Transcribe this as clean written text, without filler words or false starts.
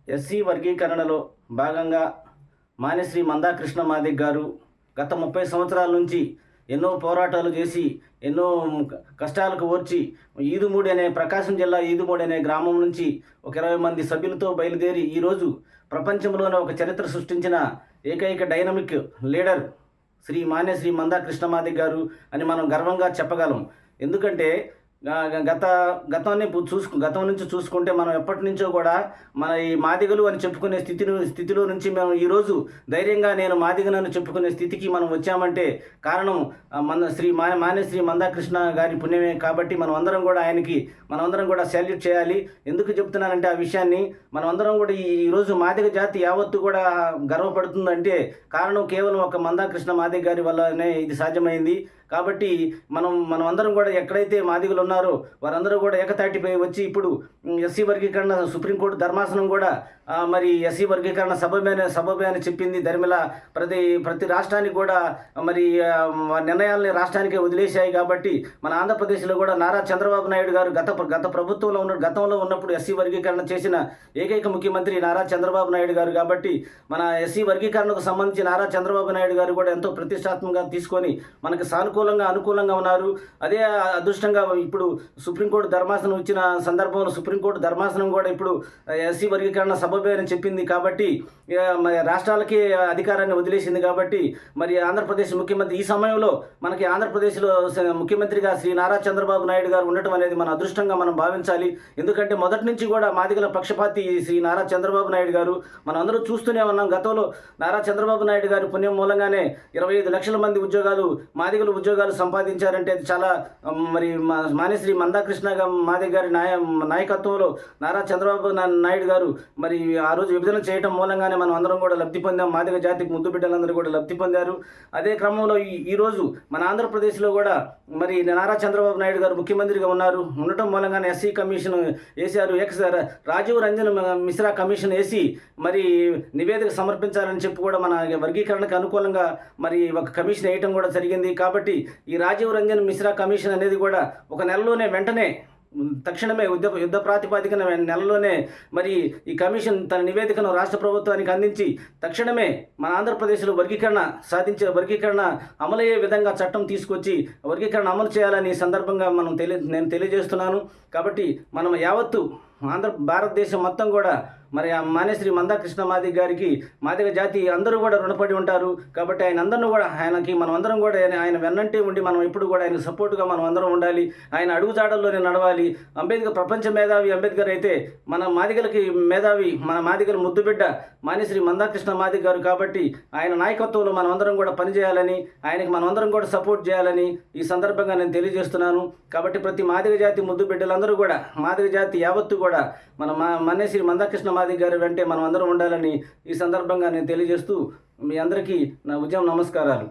SC వర్గీకరణలో భాగంగా మాన్యశ్రీ మందాకృష్ణ మాదిగ గారు గత 30 సంవత్సరాల నుంచి ఎన్నో పోరాటాలు చేసి ఎన్నో కష్టాలకు ఓర్చి ఈదుమూడి అనే ప్రకాశం జిల్లా ఈదుమూడి అనే గ్రామం నుంచి ఒక 20 మంది సభ్యులతో బయలుదేరి ఈరోజు ప్రపంచంలోనే ఒక చరిత్ర సృష్టించిన ఏకైక డైనమిక్ లీడర్ మాన్యశ్రీ మందాకృష్ణ మాదిగ గారు అని మనం గర్వంగా చెప్పగలం. ఎందుకంటే గతం నుంచి చూసుకుంటే మనం ఎప్పటి నుంచో కూడా మన ఈ మాదిగలు అని చెప్పుకునే స్థితిలో నుంచి మేము ఈరోజు ధైర్యంగా నేను మాదిగనని చెప్పుకునే స్థితికి మనం వచ్చామంటే కారణం మాన్యశ్రీ మందాకృష్ణ గారి పుణ్యమే. కాబట్టి మనమందరం కూడా శాల్యూట్ చేయాలి. ఎందుకు చెప్తున్నానంటే ఆ విషయాన్ని మనమందరం కూడా ఈరోజు మాదిగ జాతి యావత్తు కూడా గర్వపడుతుందంటే కారణం కేవలం ఒక మందాకృష్ణ మాదిగ గారి వల్లనే ఇది సాధ్యమైంది. కాబట్టి మనమందరం కూడా ఎక్కడైతే మాదిగలు ఉన్నారో వారందరూ కూడా ఏకతాటిపై వచ్చి ఇప్పుడు ఎస్సీ వర్గీకరణ సుప్రీంకోర్టు ధర్మాసనం కూడా మరి ఎస్సీ వర్గీకరణ సబబే అని చెప్పింది. ధర్మిల ప్రతి రాష్ట్రానికి కూడా మరి నిర్ణయాలని రాష్ట్రానికే వదిలేశాయి. కాబట్టి మన ఆంధ్రప్రదేశ్లో కూడా నారా చంద్రబాబు నాయుడు గారు గతంలో ఉన్నప్పుడు ఎస్సీ వర్గీకరణ చేసిన ఏకైక ముఖ్యమంత్రి నారా చంద్రబాబు నాయుడు గారు. కాబట్టి మన ఎస్సీ వర్గీకరణకు సంబంధించి నారా చంద్రబాబు నాయుడు గారు కూడా ఎంతో ప్రతిష్టాత్మకంగా తీసుకొని మనకి అనుకూలంగా ఉన్నారు. అదే అదృష్టంగా ఇప్పుడు సుప్రీంకోర్టు ధర్మాసనం ఇచ్చిన సందర్భంలో సుప్రీంకోర్టు ధర్మాసనం కూడా ఇప్పుడు ఎస్సీ వర్గీకరణ సబబే అని చెప్పింది. కాబట్టి రాష్ట్రాలకి అధికారాన్ని వదిలేసింది. కాబట్టి మరి ఆంధ్రప్రదేశ్ ముఖ్యమంత్రి ఈ సమయంలో మనకి ఆంధ్రప్రదేశ్లో ముఖ్యమంత్రిగా నారా చంద్రబాబు నాయుడు గారు ఉండటం అనేది మన అదృష్టంగా మనం భావించాలి. ఎందుకంటే మొదటి నుంచి కూడా మాదిగల పక్షపాతి నారా చంద్రబాబు నాయుడు గారు. మనం అందరూ చూస్తూనే ఉన్నాం. గతంలో నారా చంద్రబాబు నాయుడు గారి పుణ్యం మూలంగానే 25 లక్షల మంది మాదిగలు ఉద్యోగాలు సంపాదించారంటే అది చాలా మరి మాన్యశ్రీ మందాకృష్ణ మాదిగ గారి నాయకత్వంలో నారా చంద్రబాబు నాయుడు గారు మరి ఆ రోజు విభజన చేయటం మూలంగానే మనం అందరం కూడా లబ్ధి పొందాం. మాదిగ జాతికి ముద్దు బిడ్డలందరూ కూడా లబ్ధి పొందారు. అదే క్రమంలో ఈరోజు మన ఆంధ్రప్రదేశ్లో కూడా మరి నారా చంద్రబాబు నాయుడు గారు ముఖ్యమంత్రిగా ఉండటం మూలంగానే ఎస్సీ కమిషన్ వేశారు. రాజీవ్ రంజన్ మిశ్రా కమిషన్ వేసి మరి నివేదిక సమర్పించాలని చెప్పి కూడా మన వర్గీకరణకు అనుకూలంగా మరి ఒక కమిషన్ వేయటం కూడా జరిగింది. కాబట్టి ఈ రాజీవ్ రంజన్ మిశ్రా కమిషన్ అనేది కూడా ఒక నెలలోనే వెంటనే తక్షణమే యుద్ధ ప్రాతిపాదికన నెలలోనే మరి ఈ కమిషన్ తన నివేదికను రాష్ట్ర ప్రభుత్వానికి అందించి తక్షణమే మన ఆంధ్రప్రదేశ్లో వర్గీకరణ అమలయ్యే విధంగా చట్టం తీసుకొచ్చి వర్గీకరణ అమలు చేయాలని సందర్భంగా నేను తెలియజేస్తున్నాను. కాబట్టి మనం యావత్తు భారతదేశం మొత్తం కూడా మరి మాన్యశ్రీ మందాకృష్ణ మాదిగ గారికి మాదిగ జాతి అందరూ కూడా రుణపడి ఉంటారు. కాబట్టి మనమందరం కూడా ఆయన వెన్నంటే ఉండి మనం ఇప్పుడు కూడా ఆయన సపోర్టుగా మనం అందరం ఉండాలి. ఆయన అడుగుజాడల్లోనే నడవాలి. ప్రపంచ మేధావి అంబేద్కర్ అయితే మన మాదిగలకి మేధావి, మన మాదిగల ముద్దుబిడ్డ మాన్యశ్రీ మందాకృష్ణ మాదిగ గారు. కాబట్టి ఆయన నాయకత్వంలో మనమందరం కూడా పనిచేయాలని, ఆయనకి మనమందరం కూడా సపోర్ట్ చేయాలని ఈ సందర్భంగా నేను తెలియజేస్తున్నాను. కాబట్టి ప్రతి మాదిగ జాతి ముద్దు బిడ్డలందరూ కూడా మాదిగ జాతి యావత్తు కూడా మన మాన్యశ్రీ మందాకృష్ణ మాదిగ గారి వెంటే మనం అందరం ఉండాలని ఈ సందర్భంగా నేను తెలియజేస్తూ మీ అందరికీ నా ఉద్యమ నమస్కారాలు.